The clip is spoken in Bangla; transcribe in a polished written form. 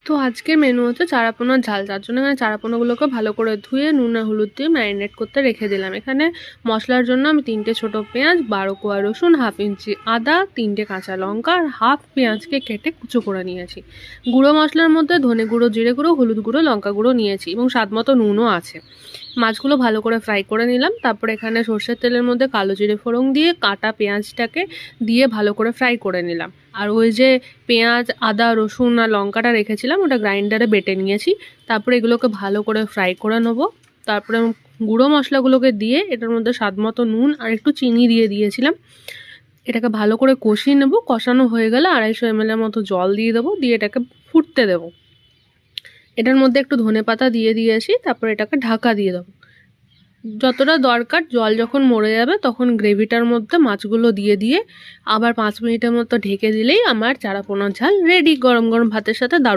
তো আজকের মেনু হচ্ছে চারাপোনার ঝাল, যার জন্য এখানে চারাপোনাগুলোকে ভালো করে ধুয়ে নুন আর হলুদ দিয়ে ম্যারিনেট করতে রেখে দিলাম। এখানে মশলার জন্য আমি 3টে ছোটো পেঁয়াজ, 12 কোয়া রসুন, 1/2 ইঞ্চি আদা, 3টে কাঁচা লঙ্কা আর 1/2 পেঁয়াজকে কেটে কুচো করে নিয়েছি। গুঁড়ো মশলার মধ্যে ধনে গুঁড়ো, জিরে গুঁড়ো, হলুদ গুঁড়ো, লঙ্কা গুঁড়ো নিয়েছি এবং স্বাদ মতো নুনও আছে। মাছগুলো ভালো করে ফ্রাই করে নিলাম। তারপর এখানে সর্ষের তেলের মধ্যে কালো জিরে ফোড়ন দিয়ে কাটা পেঁয়াজটাকে দিয়ে ভালো করে ফ্রাই করে নিলাম। আর ওই যে পেঁয়াজ, আদা, রসুন আর লঙ্কাটা রেখেছিলাম ওটা গ্রাইন্ডারে বেটে নিয়েছি। তারপরে এগুলোকে ভালো করে ফ্রাই করে নেবো। তারপরে গুঁড়ো মশলাগুলোকে দিয়ে এটার মধ্যে স্বাদ মতো নুন আর একটু চিনি দিয়ে দিয়েছিলাম। এটাকে ভালো করে কষিয়ে নেবো। কষানো হয়ে গেলে 250 ml মতো জল দিয়ে দেবো, দিয়ে এটাকে ফুটতে দেবো। এটার মধ্যে একটু ধনেপাতা দিয়ে দিয়েছি। তারপর এটাকে ঢাকা দিয়ে দেবো। যতটা দরকার জল যখন মরে যাবে তখন গ্রেভিটার মধ্যে মাছগুলো দিয়ে আবার 5 মিনিটের মতো ঢেকে দিলেই আমার চারাপোনার ঝাল রেডি। গরম গরম ভাতের সাথে দারুণ।